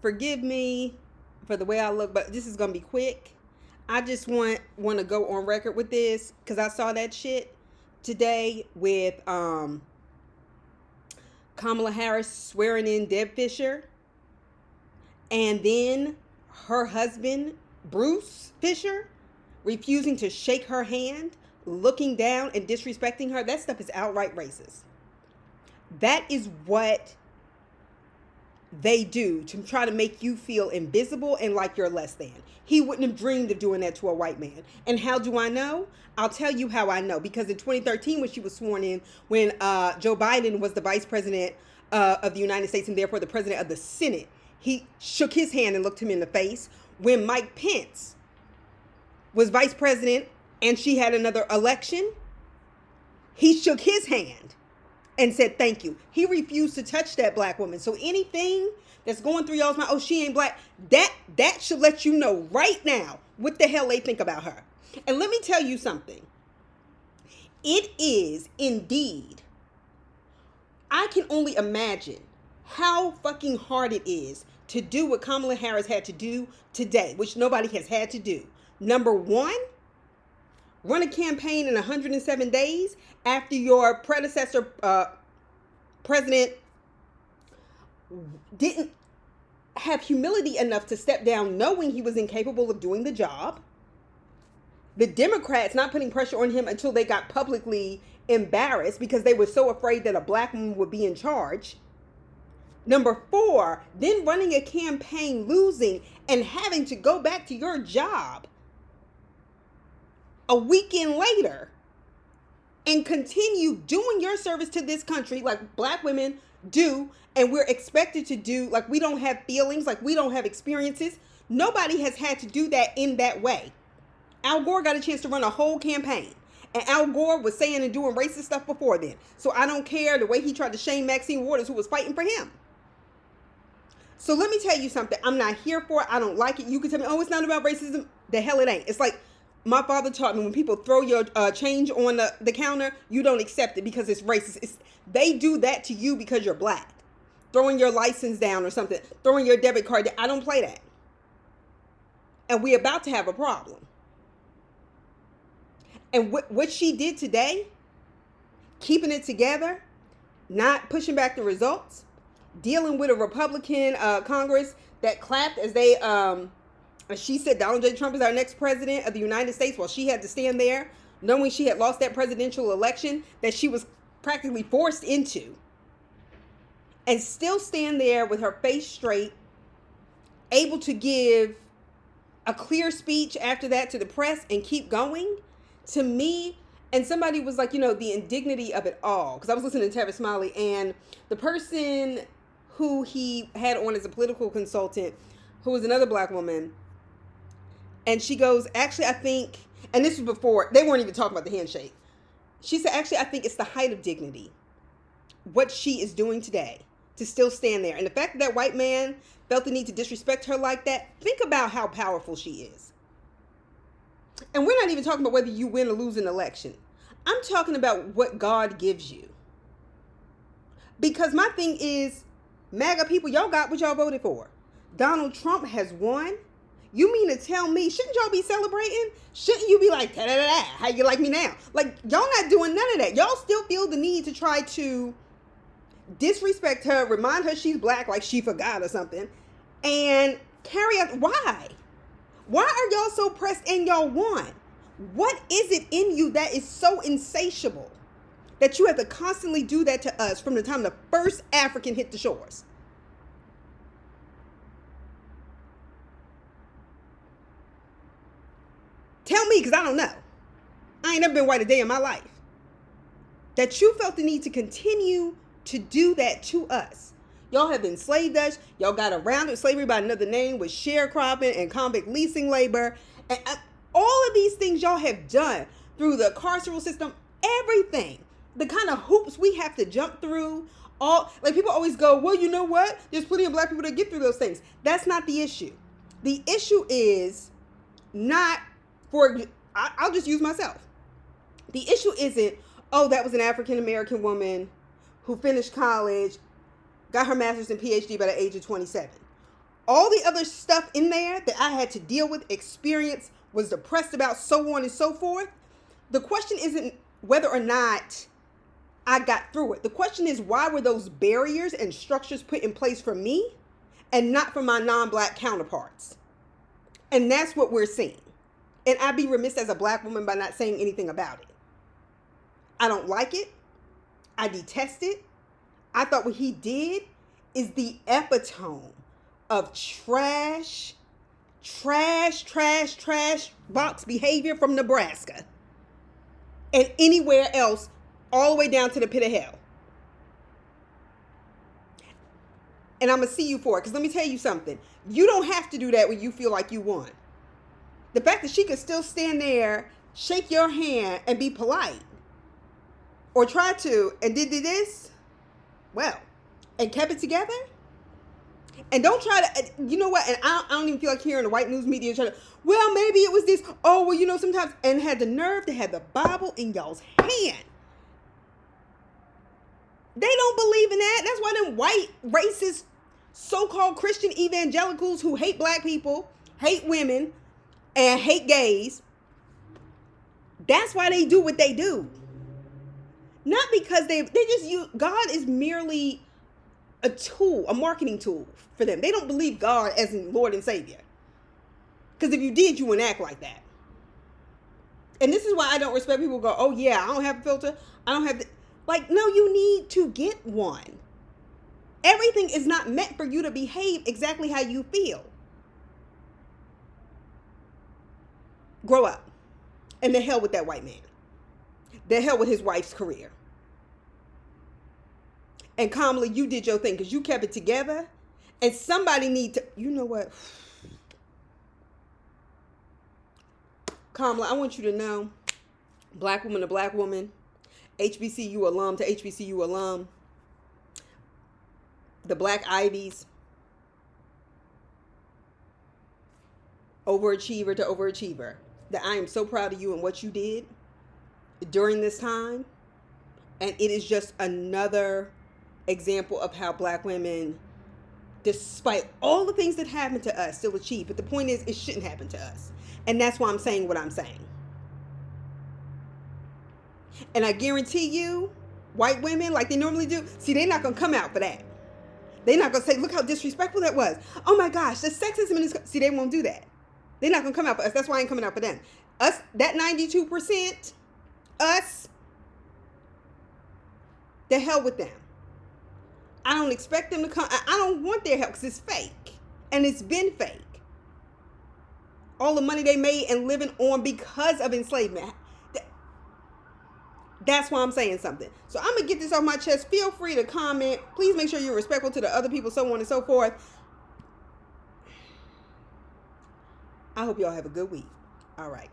Forgive me for the way I look, but this is gonna be quick. I just want to go on record with this because I saw that shit today with Kamala Harris swearing in Deb Fischer, and then her husband Bruce Fisher refusing to shake her hand, looking down and disrespecting her. That stuff is outright racist. That is what they do to try to make you feel invisible and like you're less than. He wouldn't have dreamed of doing that to a white man. And how do I know? I'll tell you how I know. Because in 2013, when she was sworn in, when Joe Biden was the vice president of the United States and therefore the president of the Senate, he shook his hand and looked him in the face. When Mike Pence was vice president and she had another election, he shook his hand and said, thank you. He refused to touch that black woman. So anything that's going through y'all's mind, oh, she ain't black, that should let you know right now what the hell they think about her. And let me tell you something. It is indeed, I can only imagine how fucking hard it is to do what Kamala Harris had to do today, which nobody has had to do. Number one, run a campaign in 107 days after your predecessor, president, didn't have humility enough to step down knowing he was incapable of doing the job. The Democrats not putting pressure on him until they got publicly embarrassed because they were so afraid that a black woman would be in charge. Number four, then running a campaign, losing, and having to go back to your job a weekend later and continue doing your service to this country like black women do, and we're expected to do, like we don't have feelings, like we don't have experiences. Nobody has had to do that in that way. Al Gore got a chance to run a whole campaign, and Al Gore was saying and doing racist stuff before then. So I don't care the way he tried to shame Maxine Waters, who was fighting for him. So let me tell you something. I'm not here for it. I don't like it. You can tell me, oh, it's not about racism. The hell it ain't. It's like my father taught me, when people throw your change on the counter, you don't accept it because it's racist. They do that to you because you're black. Throwing your license down or something. Throwing your debit card down. I don't play that. And we're about to have a problem. And what she did today, keeping it together, not pushing back the results, dealing with a Republican Congress that clapped as they, she said Donald J. Trump is our next president of the United States, while she had to stand there knowing she had lost that presidential election that she was practically forced into, and still stand there with her face straight, able to give a clear speech after that to the press and keep going. To me, and somebody was like, the indignity of it all. Because I was listening to Tavis Smiley, and the person who he had on as a political consultant, who was another black woman, and she goes, actually, I think, and this was before, they weren't even talking about the handshake. She said, actually, I think it's the height of dignity, what she is doing today, to still stand there. And the fact that that white man felt the need to disrespect her like that, think about how powerful she is. And we're not even talking about whether you win or lose an election. I'm talking about what God gives you. Because my thing is, MAGA people, y'all got what y'all voted for. Donald Trump has won. You mean to tell me, shouldn't y'all be celebrating? Shouldn't you be like, da-da-da-da, how you like me now? Like, y'all not doing none of that. Y'all still feel the need to try to disrespect her, remind her she's black like she forgot or something, and carry out. Why? Why are y'all so pressed and y'all won? What is it in you that is so insatiable that you have to constantly do that to us from the time the first African hit the shores? Tell me, because I don't know. I ain't never been white a day in my life. That you felt the need to continue to do that to us. Y'all have enslaved us. Y'all got around with slavery by another name with sharecropping and convict leasing labor. And all of these things y'all have done through the carceral system, everything. The kind of hoops we have to jump through. Like people always go, well, you know what? There's plenty of black people that get through those things. That's not the issue. The issue is not I'll just use myself. The issue isn't, oh, that was an African-American woman who finished college, got her master's and PhD by the age of 27. All the other stuff in there that I had to deal with, experience, was depressed about, so on and so forth. The question isn't whether or not I got through it. The question is, why were those barriers and structures put in place for me and not for my non-black counterparts? And that's what we're seeing. And I'd be remiss as a black woman by not saying anything about it. I don't like it. I detest it. I thought what he did is the epitome of trash box behavior from Nebraska and anywhere else, all the way down to the pit of hell. And I'm going to see you for it, because let me tell you something. You don't have to do that when you feel like you won. The fact that she could still stand there, shake your hand, and be polite, or try to, and did this, well, and kept it together. And don't try to, you know what, and I don't even feel like hearing the white news media try to, well, maybe it was this, oh, well, you know, sometimes, and had the nerve to have the Bible in y'all's hand. They don't believe in that. That's why them white, racist, so-called Christian evangelicals who hate black people, hate women, and hate gays, that's why they do what they do. Not because they just use, God is merely a tool, a marketing tool for them. They don't believe God as in Lord and Savior. Because if you did, you wouldn't act like that. And this is why I don't respect people who go, oh yeah, I don't have a filter. I don't have, like, no, you need to get one. Everything is not meant for you to behave exactly how you feel. Grow up. And the hell with that white man. The hell with his wife's career. And Kamala, you did your thing because you kept it together. And somebody need to, you know what? Kamala, I want you to know, black woman to black woman, HBCU alum to HBCU alum, the Black Ivies, overachiever to overachiever, that I am so proud of you and what you did during this time. And it is just another example of how black women, despite all the things that happen to us, still achieve. But the point is, it shouldn't happen to us. And that's why I'm saying what I'm saying. And I guarantee you, white women, like they normally do, see, they're not going to come out for that. They're not going to say, look how disrespectful that was. Oh my gosh, the sexism in this. See, they won't do that. They're not going to come out for us. That's why I ain't coming out for them. Us, that 92%, us, the hell with them. I don't expect them to come. I don't want their help because it's fake. And it's been fake. All the money they made and living on because of enslavement. That's why I'm saying something. So I'm going to get this off my chest. Feel free to comment. Please make sure you're respectful to the other people, so on and so forth. I hope y'all have a good week. All right.